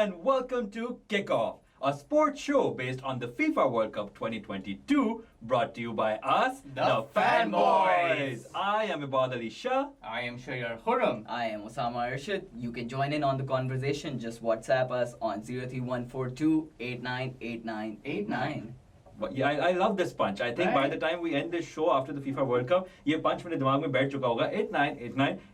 and welcome to Kickoff, a sports show based on the FIFA World Cup 2022, brought to you by us, the Fanboys. I am Ibad Ali Shah. I am Shahryar Khurram. I am Osama Arshad. You can join in on the conversation. Just WhatsApp us on 03142 898989. But yeah, I love this punch. I think by the time we end this show after the FIFA World Cup, ये punch मेरे दिमाग में बैठ चुका होगा. 898989.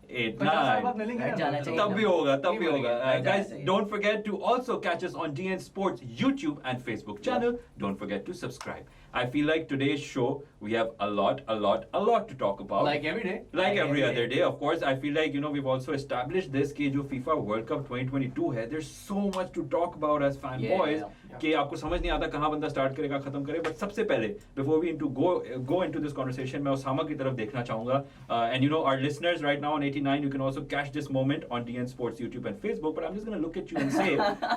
तब भी होगा. Guys, don't forget to also catch us on DN Sports YouTube and Facebook channel. Don't forget to subscribe. I feel like today's show we have a lot to talk about. Like every day. Like every other day, of course. I feel like we've also established this कि जो FIFA World Cup 2022 है, there's so much to talk about as fanboys कि आपको समझ नहीं आता कहाँ बंदा start करेगा खत्म करे. But सबसे पहले before we go into this conversation, मैं ओसामा की तरफ देखना चाहूँगा. And our listeners right now on 89, you can also catch this moment on DN Sports YouTube and Facebook. But I'm just gonna look at you and say,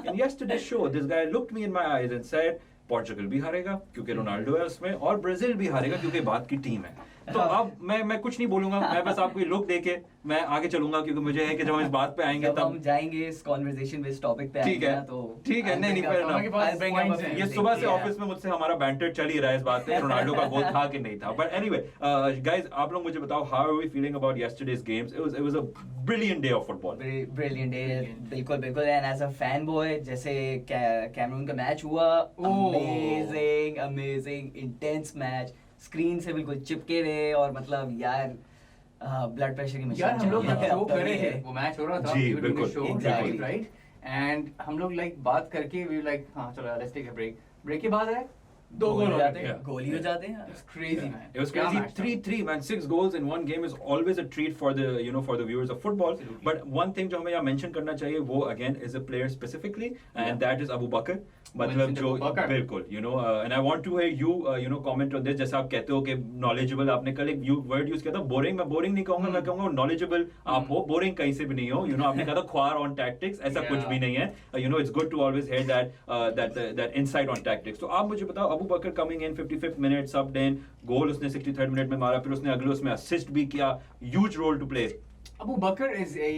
in yesterday's show, this guy looked me in my eyes and said, Portugal भी हारेगा क्योंकि Ronaldo है उसमें और Brazil भी हारेगा क्योंकि बात की टीम है. तो अब मैं कुछ नहीं बोलूंगा, मैं बस आपको लुक देके मैं आगे चलूंगा क्योंकि मुझे है कि जब हम इस बात पे आएंगे तब हम जाएंगे इस कन्वर्सेशन पे इस टॉपिक पे. ठीक है तो ठीक है. नहीं ये सुबह से ऑफिस में मुझसे हमारा बैंटर चल ही रहा है इस बात पे रोनाल्डो का गोल था कि नहीं था. बट एनीवे गाइस, आप लोग मुझे बताओ, how are we feeling about yesterday's games? It was a brilliant day of football. Brilliant day, बिल्कुल. And as a fan boy, जैसे कैमरून का मैच हुआ, अमेजिंग इंटेंस मैच, स्क्रीन से बिल्कुल चिपके रहे और मतलब यार ब्लड प्रेशर की मशीन. यार हम लोग शो कर रहे थे, वो मैच हो रहा था जी बिल्कुल शो राइट. एंड हम लोग लाइक बात करके वी लाइक हाँ चलो लेट्स टेक अ ब्रेक के बाद है दो गोल हो जाते हैं, गोल ही हो जाते हैं. It's crazy man. It was crazy. 3-3 man, 6 goals in one game is always a treat for the for the viewers of football. Absolutely. But one thing जो हमें यहाँ mention करना चाहिए वो again is a player specifically and that is Abu Bakr. मतलब जो बिल्कुल and I want to hear you comment on this. जैसा आप कहते हो कि knowledgeable, आपने कल एक word use किया था boring. मैं boring नहीं कहूँगा, मैं कहूँगा knowledgeable आप हो. boring कहीं से भी नहीं हो. आपने कहा था ख्वार on tactics, ऐसा कुछ भी नहीं है. It's good to always hear that insight on tactics. तो आप मुझे बताओ, अबू बकर coming in 55th minute subbed in, गोल उसने 63rd मिनट में मारा, फिर उसने अगले उसमें असिस्ट भी किया. huge role to play. Abu Bakr is a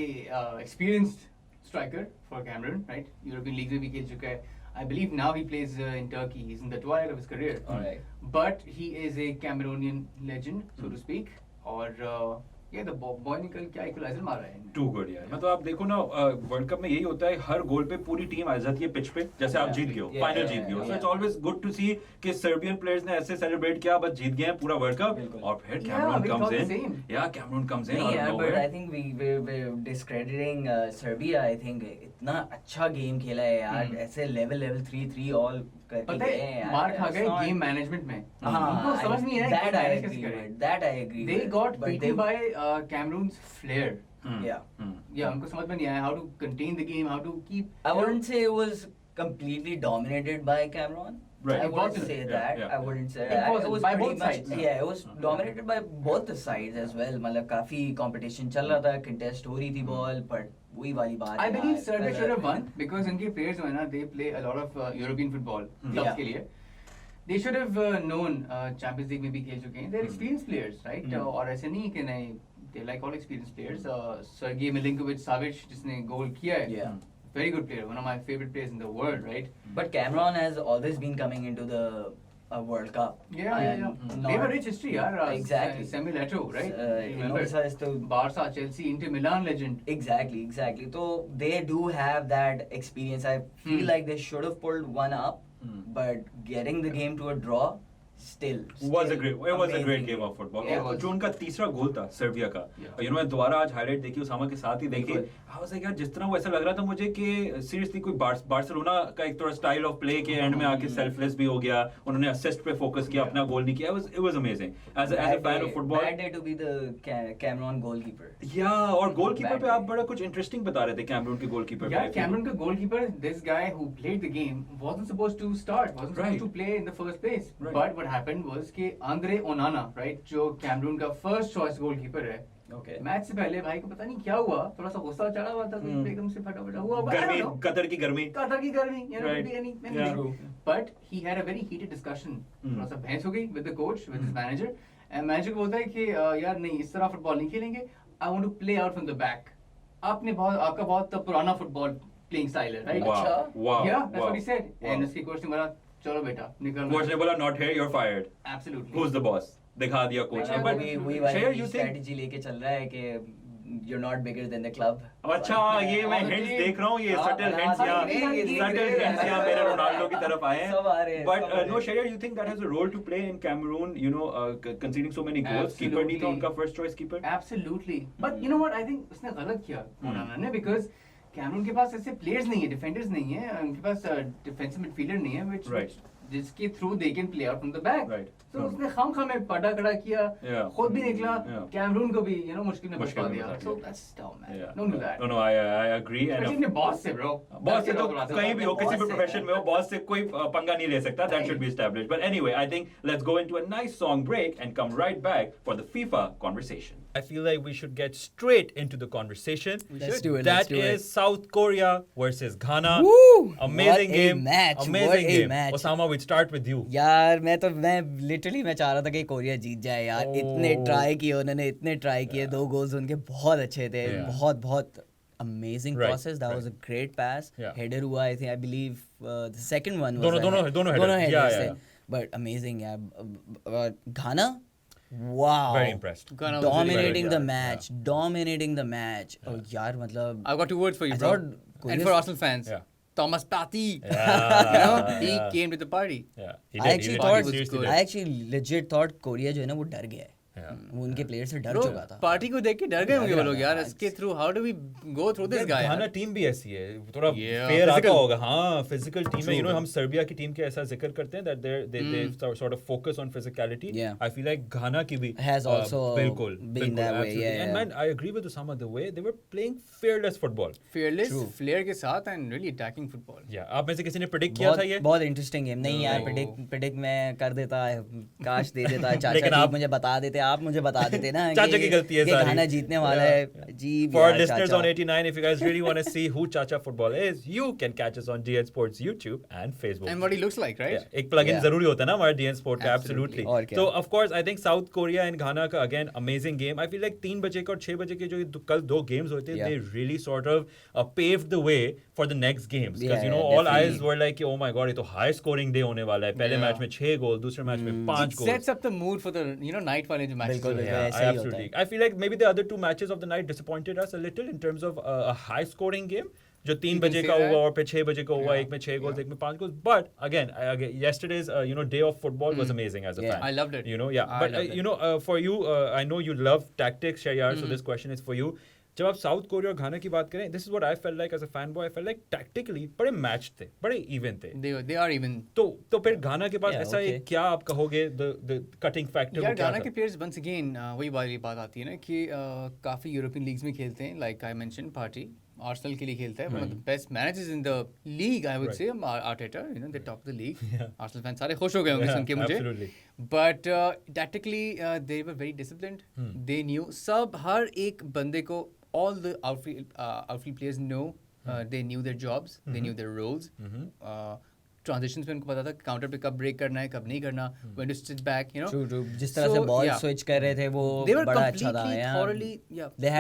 experienced striker for Cameroon, right? European League में भी खेल चुका है. I believe now he plays in Turkey. He's in the twilight of his career. Alright. But he is a Cameroonian legend, so to speak. और the boy ने कल क्या equaliser मारा है. Too good यार. मतलब आप देखो ना, वर्ल्ड कप में यही होता है, हर गोल पे पूरी टीम आ जाती है पिच पे, जैसे आप जीत गए हो, फाइनल जीत गए हो. So it's always good to see कि सर्बियन प्लेयर्स ने ऐसे सेलिब्रेट किया, बस जीत गए हैं पूरा वर्ल्ड कप. और फिर Cameroon comes in. Cameroon comes in. But I think we're discrediting Serbia. I think इतना अच्छा गेम खेला है यार, ऐसे लेवल 3-3 ऑल करके गए हैं. मार खा गए गेम मैनेजमेंट में. हाँ, समझ नहीं है that I agree. They got beaten by Cameroon's flair. उनको समझ में नहीं आया how to contain the game, how to keep. I wouldn't say it was completely dominated by Cameroon. Right. I wouldn't say that. I wouldn't say that. It was by both sides. Yeah, it was dominated by both the sides as well. मतलब काफी competition चल रहा था, contest हो रही थी ball, but वही वाली बात. I believe Serbia should have won because उनके players जो है ना, they play a lot of European football clubs के लिए. They should have known Champions League में भी खेल चुके हैं. They're experienced players, right? और ऐसे नहीं कि नहीं, they like all experienced players. Sergei Milinkovic-Savic जिसने गोल किया है. Very good player, one of my favorite players in the world, right? But Cameroon has always been coming into the World Cup. Yeah. They have a rich history, yaar. Exactly. Samuel Eto'o, right? Remember Barca, Chelsea, Inter Milan legend. Exactly. So they do have that experience. I feel like they should have pulled one up, but getting the game to a draw. Still was a great game of football. जो उनका तीसरा गोल था Serbia का, मैं दोबारा आज highlight देखी उसामा के साथ ही देखी. हाँ वैसे यार जिस तरह वो ऐसा लग रहा था मुझे कि सीरियसली कोई बार्सिलोना का एक थोड़ा स्टाइल ऑफ प्ले के एंड में आके सेल्फलेस भी हो गया. उन्होंने असिस्ट पे फोकस किया, अपना गोल नहीं किया. It was amazing as a fan of football. Bad day to be the Cameroon goalkeeper. और गोलकीपर पे आप बड़ा कुछ इंटरेस्टिंग बता रहे थे कैमरून के गोलकीपर पे. कैमरून का goalkeeper, this guy who played the game wasn't supposed to start, wasn't supposed to play in the first place. But what happened was कि Andre Onana, right, जो कैमरून का first choice goalkeeper है, match से पहले भाई को पता नहीं क्या हुआ, थोड़ा सा गुस्सा चढ़ा हुआ था, एकदम से फटाफट हुआ. कतर की गर्मी, but he had a very heated discussion. थोड़ा सा बहस हो गई with the coach, with his manager, and manager को बोलता है कि यार नहीं, इस तरह फुटबॉल नहीं खेलेंगे. I want to play out from the back. आपका बहुत पुराना फुटबॉल playing style है, right? Wow. Yeah, that's what he said. Wow. And उसके coach ने बोला चलो बेटा निकल. Coach ने बोला not here, you're fired. Absolutely. Who's the boss? दिखा दिया coach ने. But वही Shreya, you think? strategy लेके चल रहा है कि you're not bigger than the club. अच्छा ये मैं hints देख रहा हूँ ये subtle hints यहाँ मेरे रोनाल्डो की तरफ आए हैं. But no, Shreya, you think that has a role to play in Cameroon? You know, conceding so many goals. Keeper नहीं था उनका first choice keeper. Absolutely. But you know what? I think उसने गलत किया मोनाना ने because कैमरून के पास ऐसे players नहीं है, डिफेंडर्स नहीं है, उनके पास डिफेंसिव मिडफील्डर नहीं है, which जिसके through they can play out from the back. तो उसने खामखा में पटा खड़ा किया, खुद भी निकला, कैमरून को भी मुश्किल में फंसा दिया. So that's dumb, man. Don't do that. No, I agree. Especially अपने बॉस से, bro. बॉस से तो कहीं भी हो, किसी भी प्रोफेशन में हो, बॉस से कोई पंगा नहीं ले सकता. That should be established. But anyway, I think let's go into a nice song break and come right back for the FIFA conversation. I feel like we should get straight into the conversation. Let's do it. That is South Korea versus Ghana. Woo! Amazing What a game. match. Amazing What a game. match. Osama, we start with you. यार मैं literally मैं चाह रहा था कि Korea जीत जाए यार. इतने ट्राई किए उन्होंने, इतने ट्राई किए. 2 गोल्स उनके बहुत अच्छे थे. बहुत amazing process. That was a great pass. Header हुआ, I think, I believe the second one was दोनों headers. Yeah. But amazing यार. Ghana, wow, Very impressed. dominating the match. Oh यार मतलब I've got 2 words for you, I bro. thought And for Arsenal fans, Yeah. Thomas Partey. Yeah. He came to the party. Yeah. I actually Seriously did. I actually legit thought Korea जो है ना वो डर गया है. वो उनके player से डर Bro, चुका था. पार्टी को देख के डर गए होंगे वो लोग यार. इसके through how do we go through this guy? Ghana team भी ऐसी है, थोड़ा Yeah, फेयर आता physical. होगा. हाँ, फिजिकल टीम है. You know, हम सर्बिया की टीम के ऐसा जिक्र करते हैं that they sort of focus on physicality. Yeah. I feel like घाना की भी Has also बिल्कुल been that way. absolutely. Yeah. And man, I agree with Osama the way they were playing fearless football. Fearless, flair के साथ and really attacking football. Yeah. आप में से किसी ने predict किया था ये? बहुत इंटरेस्टिंग गेम. नहीं यार, प्रेडिक्ट मैं कर देता, काश दे देता. चाचा जी मुझे बता देते, आप मुझे बता देते ना. चाचा की गलती है सारी. घाना जीतने वाला है जी. For our listeners on 89, if you guys really want to see who Chacha Football is, you can catch us on DN Sports YouTube and Facebook. And what he looks like, right? Yeah, एक plugin Yeah. जरूरी होता है ना हमारे DN Sport का. Absolutely. और क्या? So of course I think South Korea and Ghana का again amazing game. I feel like 3 बजे के और 6 बजे के जो कल 2 games होते हैं, Yeah. they really sort of paved the way for the next games. Because Yeah, you know yeah, all eyes definitely. were like oh my god ये तो high scoring day होने वाला है. पहले मैच में 6 गोल, दूसरे मैच में 5 It goal. sets up the mood for the night वाले जो matches बिल्कुल, होते हैं. बिल्कुल. ऐसा ही होता Absolutely. है. I feel like maybe the other 2 matches of the night disappointed us a little in terms of a high scoring game. जो 3 बजे का हुआ और फिर 6 बजे का हुआ, एक में 6 goals, एक में 5 goals. But again, yesterday's day of football was amazing as a fan. I loved it. You know, yeah. I But loved it. you know, for you, I know you love tactics, Shayar. So this question is for you. जब आप south Korea और घाना की बात करें, this is what I felt like as a fan boy. I felt like tactically बड़े match थे, बड़े even थे. They are even. तो फिर घाना के पास Yeah, ऐसा okay. क्या आप कहोगे the cutting factor यार वो क्या गाना था? के प्लेयर्स once again वही वाली बात आती है ना कि काफी यूरोपियन लीग्स में खेलते हैं. Like I mentioned, party Arsenal के लिए खेलता है. One of the best managers in the league, I would say. Arteta, you know, they top the league. Arsenal fans सारे खुश हो गए होंगे सुन के मुझे. Absolutely. But tactically they were very disciplined. They knew सब हर एक बंदे को all the outfield players know they knew their jobs, they knew their roles. Transitions में उनको पता था काउंटर पे कब ब्रेक करना है, कब नहीं करना, when to sit back, you know. True. जिस तरह से बॉल स्विच कर रहे थे वो They were बड़ा अच्छा था. completely, thoroughly, yeah. They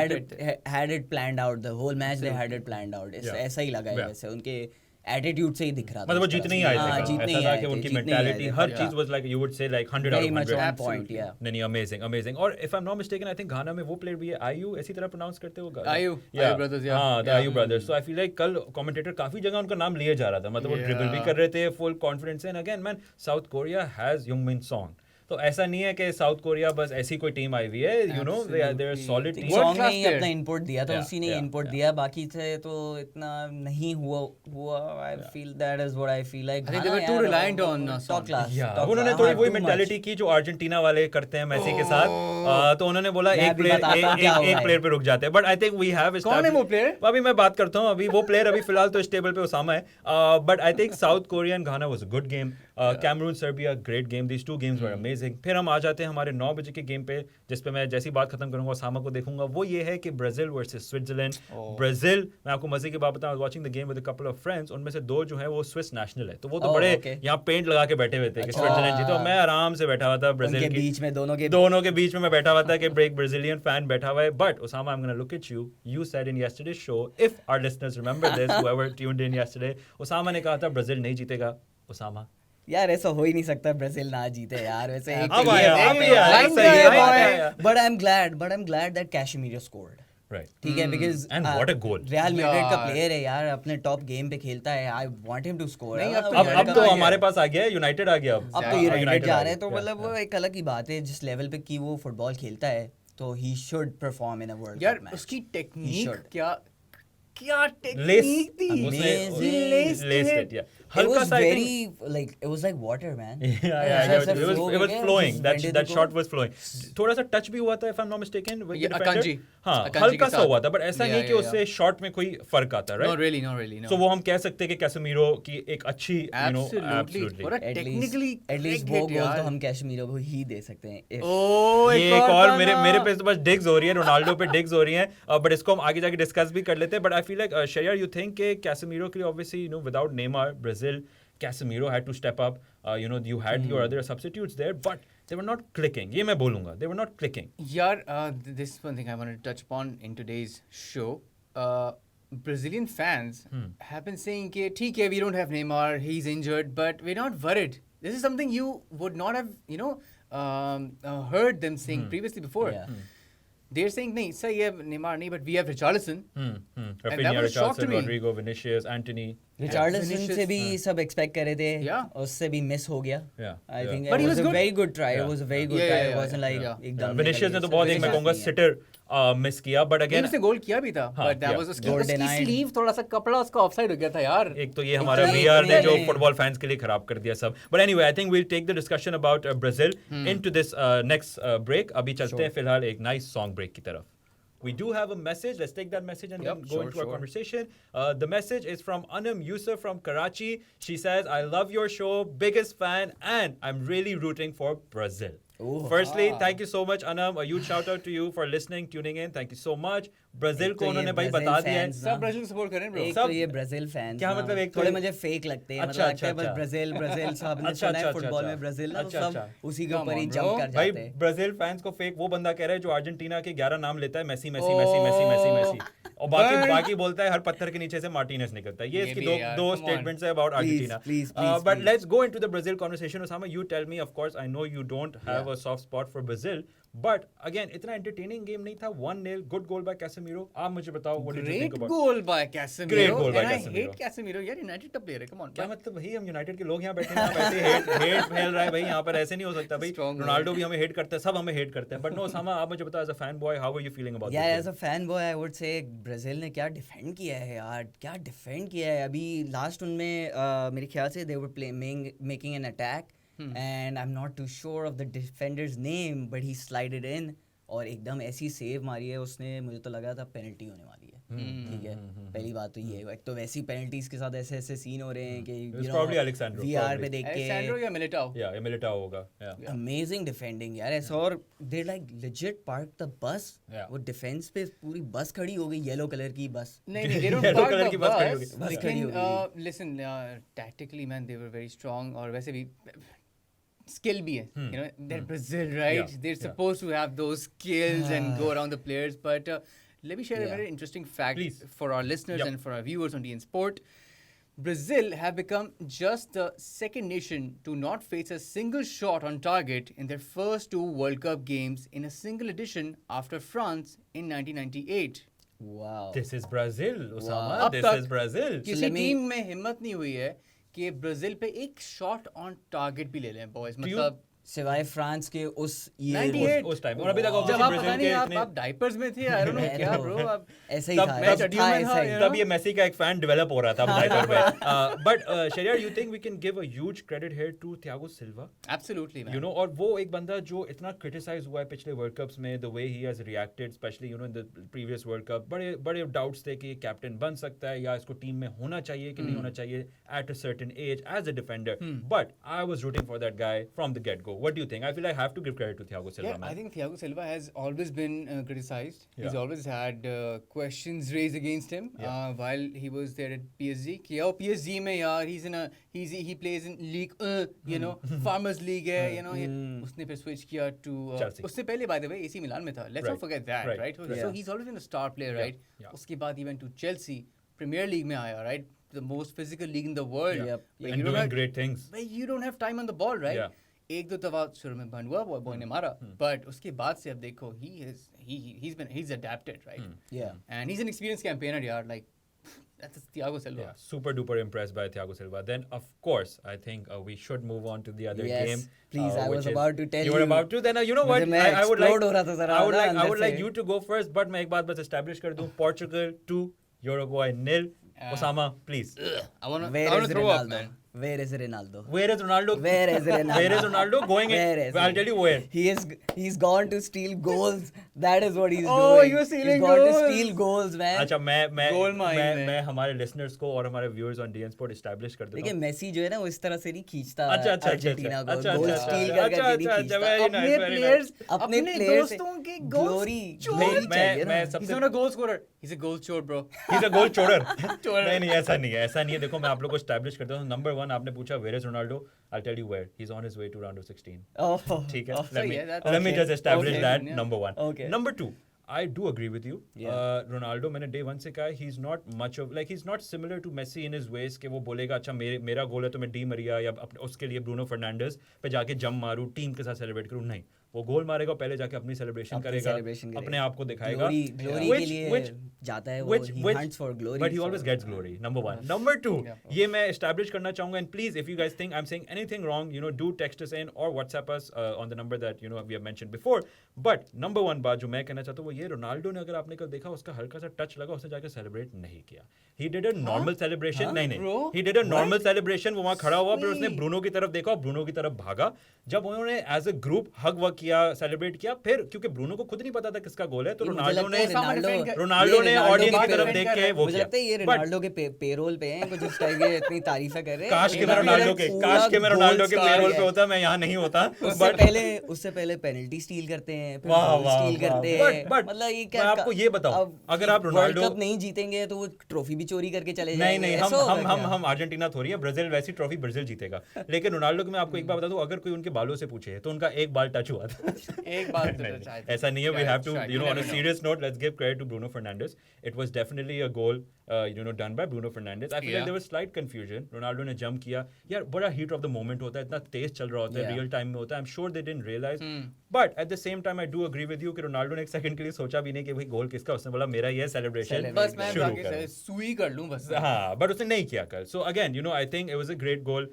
had it planned out. The whole match they had it planned out. ऐसा ही लगा है वैसे. उनके एटीट्यूड से ही दिख रहा था. मतलब वो जीतने ही आए थे. जीतने ऐसा ही था आए कि थे, उनकी जीतने ही मेंटालिटी आए थे. हर चीज was like you would say like 100 Very out much of 100. on point, yeah. नहीं अमेजिंग. और if I am not mistaken I think Ghana में वो प्लेयर भी है आयु, ऐसी तरह प्रोनाउंस करते हो आयु brothers, yeah. हां द आयु brothers. So I feel like कल कमेंटेटर काफी जगह उनका नाम लिए जा रहा था. मतलब वो ड्रिबल भी कर रहे थे फुल कॉन्फिडेंस से. And again man South Korea has Heungmin Son. तो ऐसा नहीं है कि साउथ कोरिया बस ऐसी कोई टीम आई हुई है. You know they are solid team. सॉन्ग ने ही player. अपना इनपुट दिया था. Yeah, उसी ने yeah, इनपुट yeah. दिया. बाकी से तो इतना नहीं हुआ. I feel that is what I feel like. I think they were too reliant on top Son. Class. उन्होंने थोड़ी वही मेंटालिटी की जो अर्जेंटीना वाले करते हैं मेसी के साथ. तो उन्होंने बोला मैं एक भी बताता हूं क्या प्लेयर होगा. एक प्लेयर पे रुक जाते हैं. But I think we have कौन है वो player? अभी मैं बात करता हूँ. अभी वो प्लेयर अभी फिलहाल तो इस टेबल पे ओसामा है. But I think south Korea and Ghana was a good game. Cameroon Serbia great game, these two games were amazing. फिर हम आ जाते हैं हमारे 9 बजे के गेम पे जिस पे मैं जैसी बात खत्म करूंगा ओसामा को देखूंगा, वो ये है कि ब्राजील वर्सेस स्विट्जरलैंड. ब्राजील, मैं आपको मजे की बात बताऊं, I was watching the game with a couple of friends, उनमें से 2 जो है वो स्विस नेशनल है, तो वो तो बड़े यहाँ पेंट लगा के बैठे हुए थे कि स्विट्जरलैंड जीतो. मैं आराम से बैठा हुआ था ब्राजील के बीच में, दोनों के बीच में मैं बैठा हुआ था कि एक ब्राजीलियन फैन बैठा हुआ है. But Osama, I am gonna look at you, you said in yesterday's show, if our listeners remember this, whoever tuned in yesterday, Osama ने कहा था ब्राजील नहीं जीतेगा. ओसामा, यार ऐसा हो ही नहीं सकता ब्राजील ना जीते यार. वैसे एक but I am glad that Casemiro scored. Right. ठीक है, because and what a goal. Real Madrid का प्लेयर है यार, अपने टॉप गेम पे खेलता है. I want him to score. अब तो हमारे पास आ गया है, यूनाइटेड आ गया. अब तो यूनाइटेड जा रहे हैं, तो मतलब वो एक अलग ही बात है जिस लेवल पे की वो फुटबॉल खेलता है, तो he should perform in a world cup match. यार उसकी टेक्निक क्या टेक्निक थी. Amazing. हल्का सा it was like water, man. It was flowing. That shot was flowing. थोड़ा सा टच भी हुआ था, if I'm not mistaken, with the defender. हाँ, हल्का सा हुआ था, but ऐसा नहीं कि उससे शॉट में कोई फर्क आता, right? Not really, no. So वो हम कह सकते हैं कि कैसेमीरो की एक अच्छी, absolutely. At least वो गोल तो हम कैशमीरो को ही दे सकते हैं. ये एक और मेरे पे तो बस डिग्स हो रही है, रोनाल्डो पे डिग्स हो रही हैं, but इसको हम आगे जाके डिस्कस भी कर लेते हैं. But I feel like Shayar, you think कि कैसेमीरो के लिए obviously without Neymar, Brazil, Casemiro had to step up. You had your other substitutes there, but they were not clicking. ये मैं बोलूँगा, they were not clicking. यार, this is one thing I want to touch upon in today's show. Brazilian fans have been saying कि ठीक है, we don't have Neymar, he's injured, but we're not worried. This is something you would not have heard them saying previously before. Yeah. They're saying नहीं सही है, Neymar नहीं, but we have Richarlison. Rafinha, Richarlison, Rodrigo, Vinicius, Anthony. Richarlison से भी सब expect कर रहे थे, उससे भी मिस हो गया. I think it was a very good try. It was a very good try. It wasn't like एकदम. Vinicius ने तो बहुत एक मैं कहूँगा सिटर मिस किया, बट अगेन उसने गोल किया भी था, but that was उसकी स्लीव थोड़ा सा कपड़ा उसका ऑफसाइड हो गया था यार. एक तो ये हमारा वीआर ने जो फुटबॉल फैंस के लिए खराब कर दिया सब. But anyway, I think we will take the discussion about Brazil into this next break. अभी चलते हैं फिलहाल एक नाइस सॉन्ग ब्रेक की तरफ. We do have a message. Let's take that message and then go into our conversation. The message is from Anam Yusuf from Karachi. She says, I love your show, biggest fan, and I'm really rooting for Brazil. Firstly, thank you so much, Anam. A huge shout out to you for listening, tuning in. Thank you so much. Brazil को उन्होंने भाई बता दिया है, सब Brazil support करें bro. एक तो ये ब्राजील फैंस क्या मतलब, एक थोड़े मुझे फेक लगते हैं. मतलब लगता है बस ब्राजील सब ने सुना है फुटबॉल में ब्राजील ना, सब उसी के ऊपर ही जंप कर जाते हैं. ब्राजील फैंस को फेक वो बंदा कह रहा है जो अर्जेंटीना के 11 नाम लेता है, Messi Messi Messi Messi Messi Messi, और बाकी बोलता है हर पत्थर के नीचे से मार्टिनेज निकलता है. ये इसकी दो स्टेटमेंट्स है about Argentina. But let's go into the Brazil conversation. Osama, you tell me. Of course, I know you don't have a soft spot for Brazil. But again, इतना entertaining game नहीं था. 1-0, good goal by Casemiro. आप मुझे बताओ, what did you think about? Great goal by Casemiro. Great goal by Casemiro. Casemiro. I hate Casemiro. यार United का player है, come on. क्या मतलब भाई, हम यूनाइटेड के लोग यहाँ बैठे हैं, वैसे हेट फैल रहा है भाई यहाँ पर. ऐसे नहीं हो सकता भाई. रोनाल्डो भी हमें हेट करता है, सब हमें हेट करते हैं. But no, Osama, आप मुझे बताओ, as a fan boy, how are you feeling about this? Yeah, as a fan boy, I would say Brazil ने क्या डिफेंड किया है यार, क्या डिफेंड किया है. अभी लास्ट उनमें मेरे ख्याल से they were making an attack and I'm not too sure of the defender's name, but he slided in और एकदम ऐसी सेव मारी है उसने, मुझे तो लगा था पेनल्टी होने वाली है. ठीक है, पहली बात तो ये है. एक तो वैसी पेनल्टीज के साथ ऐसे सीन हो रहे हैं कि वीआर पे देख के Alexandro या Militao. Yeah, Militao होगा. अमेजिंग डिफेंडिंग यार ऐसा. और they like legit park the bus. वो डिफेंस पे पूरी बस खड़ी हो गई, येलो कलर की बस. नहीं they don't Yellow park color the की बस खड़ी हो bus. गई. लेकिन listen, tactically man, they were very strong. और वैसे भी skill भी है, they're Brazil, right? They're supposed to have those skills and go around the players. But let me share a very interesting fact for our listeners and for our viewers on DN Sport. Brazil have become just the second nation to not face a single shot on target in their first 2 World Cup games in a single edition after France in 1998. Wow. This is Brazil, Osama. This is Brazil. किसी team में हिम्मत नहीं हुई है कि Brazil पे एक shot on target भी ले लें बॉयज. मतलब सिवाय फ्रांस के उस ईयर 98 उस टाइम और अभी तक जब आप ब्राजील पता के नहीं इतने आप डायपर्स में थे आई डोंट नो क्या ब्रो आप ऐसे ही तब था मैच शेड्यूल में था, you तब ये मेसी का एक फैन डेवलप हो रहा था डायपर में but Shahriar you think we can give a huge credit here to Thiago Silva absolutely you know और वो एक बंदा जो इतना क्रिटिसाइज हुआ है पिछले वर्ल्ड कप्स में the way he has reacted specially you know in the previous world cup बड़े बड़े डाउट्स थे कि ये कैप्टन बन सकता है या इसको टीम में होना चाहिए कि नहीं होना चाहिए at a certain age as a defender but I was rooting for that guy from the get go what do you think I feel I have to give credit to Thiago Silva Yeah, I think Thiago Silva has always been criticized. He's always had questions raised against him while he was there at PSG. कि यार PSG में यार he plays in league you know farmers league है you know उसने फिर switch किया to उससे पहले by the way AC Milan में था. Let's not forget that right. So he's always been a star player right. उसके बाद he went to Chelsea Premier League में आया right. The most physical league in the world. And doing great things. But you don't have time on the ball right. एक दो दफा शुरू में बंद हुआ वो बॉय ने मारा बट उसके बाद से अब देखो he's adapted right and he's an experienced campaigner यार like that's Thiago Silva super duper impressed by Thiago Silva then of course I think we should move on to the other game please I was about to tell you were about to then you know what I would like you to go first but मैं एक बात बस establish कर दूं Portugal 2 Uruguay 0 Osama please I want to throw up man Where is Ronaldo? Where is Ronaldo? Where is Ronaldo? Where is Ronaldo going? I'll tell you where. He's gone to steal goals. That is what he's doing. Oh, he was stealing goals. He's gone to steal goals, man. अच्छा मैं हमारे listeners को और हमारे viewers on DN Sport establish कर देता हूँ. देखिए मेसी जो है ना वो इस तरह से नहीं खींचता अर्जेंटीना को गोल स्टील करके नहीं खींचता अपने दोस्तों के glory चाहिए ना. He's not a goal scorer. He's a goal chore bro. He's a goal chorer. नहीं ऐसा नहीं है देखो मैं आप लोग को establish करता हूँ. Number 1 आपने पूछा where is Ronaldo? I'll tell you where. He's on his way to round of 16. ठीक है. Let me just establish that. Number 1. Okay. Number 2. I do agree with you. Ronaldo मैंने day 1 से कहा he's not much of like he's not similar to Messi in his ways कि वो बोलेगा अच्छा मेरा गोल है तो मैं डी मरिया या उसके लिए ब्रूनो फर्नांडिस पे जाके जंप मारूं टीम के साथ सेलिब्रेट करूं नहीं वो गोल मारेगा पहले जाके अपनी सेलिब्रेशन करेगा अपने आप को दिखाएगा ग्लोरी के लिए जाता है वो he hunts for glory but he always gets glory number 1 number 2 ये मैं establish करना चाहूंगा and please if you guys think I'm saying anything wrong you know do text us in or WhatsApp us on the number that you know we have mentioned before but number 1 बात जो मैं कहना चाहता हूँ वो ये Ronaldo ने अगर आपने कल देखा उसका हल्का सा टच लगा उसने जाके सेलिब्रेट नहीं किया he did a normal celebration नहीं he did a normal celebration वो वहाँ खड़ा हुआ फिर उसने ब्रूनो की तरफ देखा और ब्रूनो की तरफ भागा जब उन्होंने एज अ ग्रुप हग वग किया सेलिब्रेट किया फिर क्योंकि ब्रूनो को खुद नहीं पता था किसका गोल है तो रोनाल्डो ने ऑडियंस की तरफ देख के वो मुझे लगता है ये रोनाल्डो के पेरोल पे हैं कुछ इस टाइप के इतनी तारीफें कर रहे हैं काश के मैं रोनाल्डो के पेरोल पे होता मैं यहाँ नहीं होता उससे पहले पेनल्टी स्टील करते हैं फिर गोल स्टील करते हैं मतलब ये क्या मैं आपको ये बताऊं अगर आप रोनाल्डो वर्ल्ड कप नहीं जीतेंगे तो वो ट्रॉफी भी चोरी करके चले जाएंगे नहीं हम अर्जेंटीना थोड़ी है ब्राजील वैसी ट्रॉफी ब्राजील जीतेगा लेकिन रोनाल्डो को मैं आपको एक बात बता दूं अगर कोई उनके बालों से पूछे तो उनका एक बाल टच हुआ था एक बाल ऐसा नहीं है we have to you know on a serious note let's give credit to Bruno Fernandes it was definitely a goal you know done by Bruno Fernandes I feel like there was slight confusion Ronaldo ने jump किया यार बड़ा heat of the moment होता है इतना तेज चल रहा होता है real time में होता है I'm sure they didn't realize but at the same time I do agree with you कि रोनाल्डो ने एक सेकंड के लिए सोचा भी नहीं कि भाई गोल किसका उसने बोला मेरा ये सेलिब्रेशन बस मैं जाके सुई कर लूं बस हाँ but उसने नहीं किया कल so again you know I think it was a great goal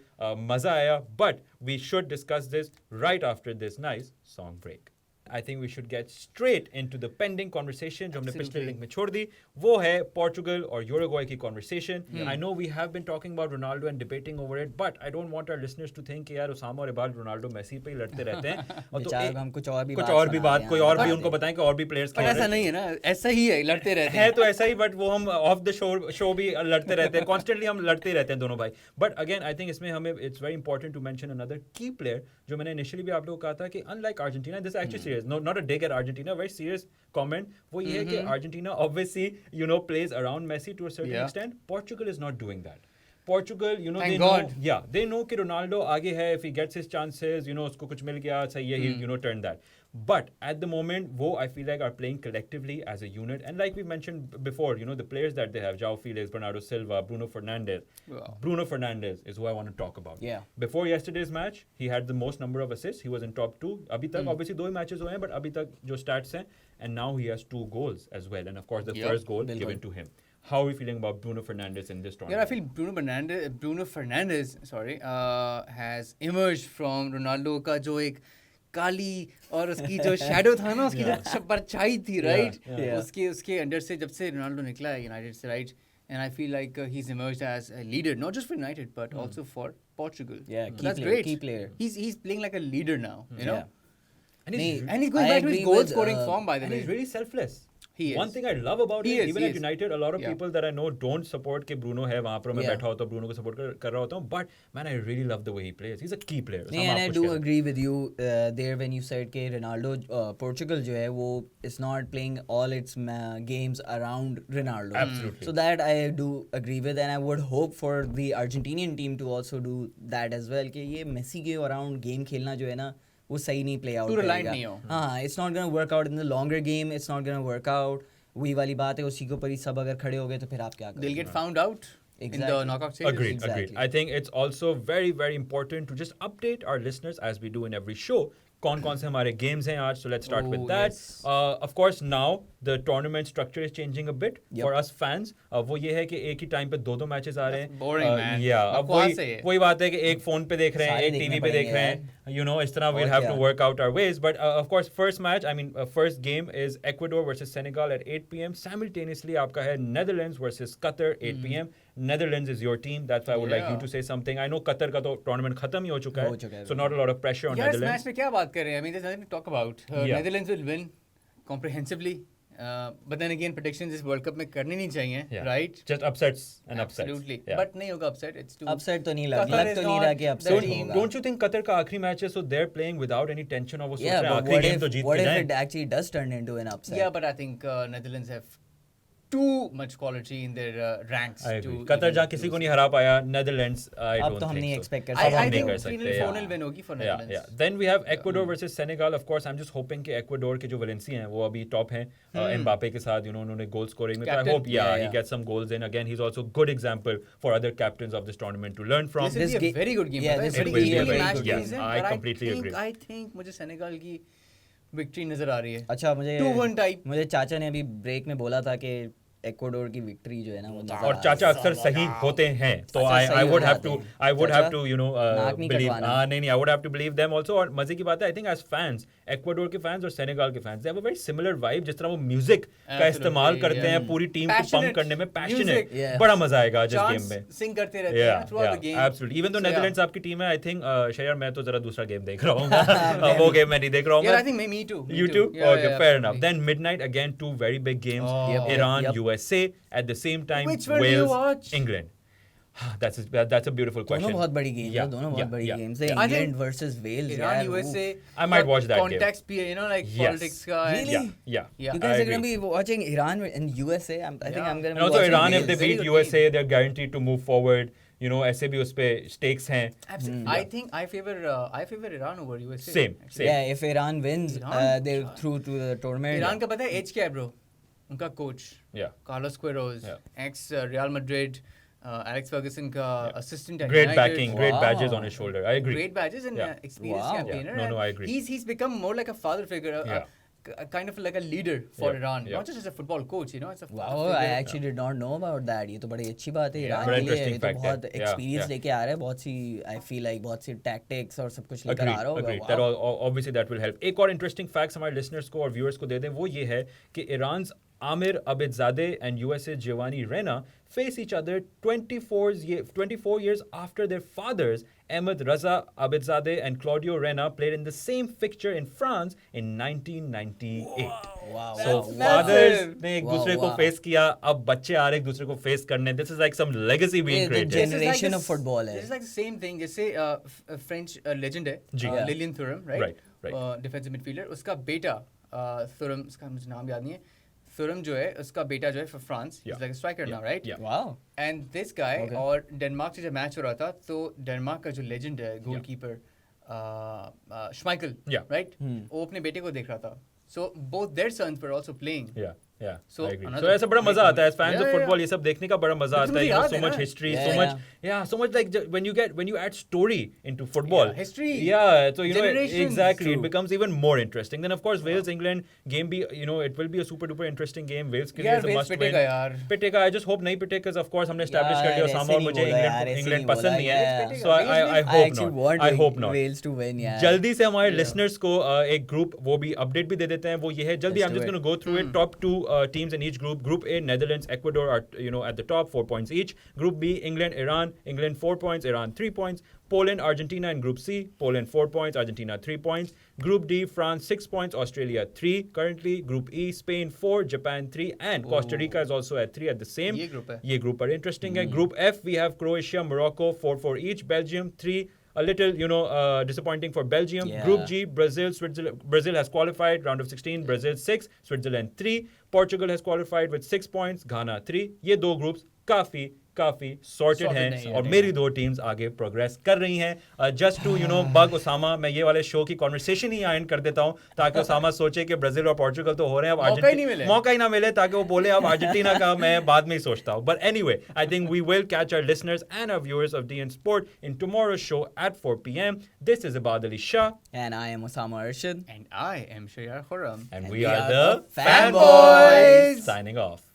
मजा आया but we should discuss this right after this nice song break I think we should get straight into the pending conversation जो हमने पिछले link में छोड़ दी वो है Portugal और यूरुग्वाई की conversation I know we have been talking about Ronaldo and debating over it but I don't want our listeners to think कि यार उसामा और इबाल रोनाल्डो मेसी पे ही लड़ते रहते हैं और तो हम कुछ और भी बात कोई और भी उनको बताएं कि और भी प्लेयर्स खेल ऐसा नहीं है ना ऐसा ही है लड़ते रहते हैं तो ऐसा ही बट वो हम ऑफ द शो भी लड़ते रहते हैं कॉन्स्टेंटली हम लड़ते रहते हैं दोनों भाई बट अगेन आई थिंक इसमें हमें it's very important to mention another key player जो मैंने इनिशियली भी आप लोगों को कहा था कि unlike Argentina this actually serious not a dig at Argentina very serious comment वो ये है कि Argentina obviously you know plays around Messi to a certain extent Portugal is not doing that Portugal you know they know कि Ronaldo आगे है if he gets his chances you know उसको कुछ मिल गया सही है he you know turn that but at the moment वो I feel like are playing collectively as a unit and like we mentioned before you know the players that they have João Felix Bernardo Silva Bruno Fernandes is who I want to talk about before yesterday's match he had the most number of assists he was in top 2 अभी तक obviously 2 matches हुए हैं but अभी तक जो stats हैं and now he has 2 goals as well and of course the first goal given to him How are we feeling about Bruno Fernandes in this tournament? Yeah, I feel Bruno Fernandes, has emerged from Ronaldo का जो एक काली और उसकी जो shadow था ना, उसकी जो परछाई थी, right? उसके अंदर से जब से रोनाल्डो निकला है यूनाइटेड से, right? And I feel like he's emerged as a leader, not just for United, but also for Portugal. Yeah, so that's great. Key player. He's playing like a leader now, you know? And he's going back to his goal-scoring form, by the way. He's really selfless. He is. One thing I love about him, even at United, a lot of people that I know don't support कि Bruno है वहाँ पर मैं बैठा होता हूँ Bruno को support कर रहा होता हूँ, but man, I really love the way he plays. He's a key player. And I do agree with you there when you said कि Ronaldo, Portugal जो है वो is not playing all its games around Ronaldo. Absolutely. So that I do agree with, and I would hope for the Argentinian team to also do that as well कि ये Messi के around game खेलना जो है ना वो सही नहीं play out करेगा. हाँ, it's not gonna work out in the longer game. It's not gonna work out. वही वाली बात है, उसी के ऊपर ही सब अगर खड़े हो गए तो फिर आप क्या करोगे? They'll get found out in the knockout stages. Agreed. I think it's also very, very important to just update our listeners as we do in every show. कौन-कौन से हमारे games हैं आज? So let's start with that. Yes. Of course, now the tournament structure is changing a bit for us fans. वो ये है कि एक ही टाइम पे दो मैचेस आ रहे हैं. Boring man. Yeah. अब वही बात है कि एक फोन पे देख रहे हैं, एक टीवी पे देख रहे हैं. You know, इस तरह we'll have to work out our ways. But of course, first game is Ecuador versus Senegal at 8 p.m. Simultaneously, आपका है Netherlands versus Qatar 8 p.m. Netherlands is your team. That's why I would like you to say something. I know Qatar का तो tournament खत्म ही हो चुका है. So not a lot of pressure on Netherlands. Match में क्या बात कर रहे हैं? I mean, there's nothing to talk about. Netherlands will win comprehensively. But then again, predictions इस World Cup में करनी नहीं चाहिए, right? Just upsets and upsets. Absolutely. But नहीं होगा upset. It's too. Upset तो नहीं लग तो नहीं रहा कि upset होगा. Don't you think Qatar का आखिरी मैच है, so they're playing without any tension of वो सोच रहे हैं आखिरी गेम तो जीत के जाएं? What if it actually does turn into an upset? Yeah, but I think Netherlands have too much quality in their ranks. I agree. Qatar जहाँ किसी को नहीं हरा पाया, Netherlands I don't think so. अब तो हम नहीं expect कर सकते. I think 3-4 win होगी for Netherlands. Yeah. Then we have Ecuador versus Senegal. Of course, I'm just hoping कि Ecuador के जो Valencia हैं, वो अभी top हैं. Mbappe के साथ, उन्होंने goal scoring में. So I hope, he gets some goals in. Again, he's also a good example for other captains of this tournament to learn from. This will be a very good game. Yeah, this will be a very good game. I completely agree. I think मुझे Senegal की victory नजर आ रही है. अच्छा, मुझे 2-1 type. मुझे चाचा ने अभी ब्रेक में बोला था कि एक्वाडोर की विक्ट्री जो है ना वो और चाचा अक्सर सही होते हैं तो I would have to believe I would have to believe them also. और मजे की बात है, I think as fans Ecuador के फैंस और सेनेगल के fans they have a very similar vibe. जिस तरह वो म्यूजिक का इस्तेमाल करते हैं पूरी टीम को पंप करने में, पैशनेट, बड़ा मजा आएगा जिस गेम में. सिंग करते रहते हैं throughout the game. Absolutely. Even though Netherlands आपकी टीम है, I think शायद मैं तो जरा दूसरा गेम देख रहा हूँ. वो गेम मैं नहीं देख रहा हूँ. Yeah, I think me too. You too? Okay, fair enough. Then midnight again, two very big games. Iran, USA. At the same time, which one Wales, do you watch? England. That's a beautiful question. दोनों बहुत बड़ी game है, दोनों बहुत बड़ी games है. England versus Wales. Iran, USA. I might watch that context game. Context, like politics ka. Really? Yeah. You guys are going to be watching Iran and USA. I think I'm going to be watching Iran. If they beat USA, they're guaranteed to move forward. ऐसे भी उस पे stakes हैं. I think I favor Iran over USA. Same. Yeah, if Iran wins, they're through to the tournament. Iran का पता है age क्या है bro? उनका coach Carlos Queiroz, ex Real Madrid, Alex Ferguson का assistant at great United. backing, great badges on his shoulder. I agree. Great badges and experienced campaigner. No, I agree. He's become more like a father figure, kind of like a leader for Iran, not just as a football coach. It's a wow, I actually did not know about that. ये तो बड़ी अच्छी बात है Iran के लिए. ये तो बहुत experience लेके आ रहा है, बहुत सी I feel like बहुत सी tactics और सब कुछ लेकर आ रहा होगा. Agreed. That obviously that will help. एक और interesting facts हमारे listeners को और viewers को दे दें, वो ये है कि Iran's Amir Abidzadeh and USA Giovanni Reina face each other 24 years after their fathers Ahmed Raza Abidzadeh and Claudio Reina played in the same fixture in France in 1998. Wow. So fathers ने एक दूसरे को face किया, अब बच्चे आ रहे एक दूसरे को face करने. This is like some legacy being created. The generation of football है. This is like the same thing. जैसे French legend है, Lilian Thuram, right? Defensive midfielder. उसका बेटा Thuram, उसका मुझे नाम याद नहीं है. Thuram जो है, उसका बेटा जो है for France, he's like a striker now, right? Wow. And this guy और डेनमार्क से जब मैच हो रहा था, तो डेनमार्क का जो लेजेंड है, गोलकीपर Schmeichel, right? वो अपने बेटे को देख रहा था. So both their sons were also playing Yeah, So I agree. another So ऐसा बड़ा मजा आता है fans of Yeah, football yeah. ये सब देखने का बड़ा मजा आता है. You know, so much history, so much so much like when you add story into football. Yeah, history. Yeah, so you know Generations. exactly it True. becomes even more interesting. Then of course Wales England game be it will be a super duper interesting game. Wales के लिए यार is a Wales must win. पिटेगा यार. पिटेगा. I just hope नहीं पिटे because of course हमने establish कर लिया यार, Osama ऐसे और नहीं मुझे बोला यार, ऐसे England नहीं पसंद बोला, नहीं है. yeah. So I I hope actually not. want I hope not. Wales to win, यार. जल्दी से हमारे listeners को एक group वो भी update भी दे देते हैं. वो ये है जल्दी. Let's I'm do just it. going to go through it. Top two teams in each group. Group A, Netherlands, Ecuador are at the top, 4 points each. Group B, England, Iran. England 4 points, Iran 3 points. Poland, Argentina in Group C. Poland 4 points, Argentina 3 points. Group D, France 6 points, Australia 3 currently. Group E, Spain 4, Japan 3, and Costa Rica is also at 3 at the same. ये group है. ये group are interesting. Group F, we have Croatia, Morocco 4 each. Belgium 3. A little, disappointing for Belgium. Yeah. Group G, Brazil, Switzerland. Brazil has qualified round of 16. Brazil 6, Switzerland 3. Portugal has qualified with 6 points. Ghana 3. ये दो groups काफी sorted हैं और मेरी दो teams आगे progress कर रही हैं. जस्ट टू बग उसामा मैं ये वाले शो की कॉन्वर्सेशन ही एंड कर देता हूं ताकि उसामा सोचे कि ब्राजील और पोर्चुगल तो हो रहे हैं, अब मौका ही ना मिले ताकि वो बोले अब अर्जेंटीना का मैं बाद में ही सोचता हूं. But anyway I think we will catch our listeners and our viewers of DN Sport in tomorrow's show at 4 p.m. This is Ibad Ali Shah And I am Osama Arshad. And I am Shayar Khurram. and we are the Fanboys. Signing off.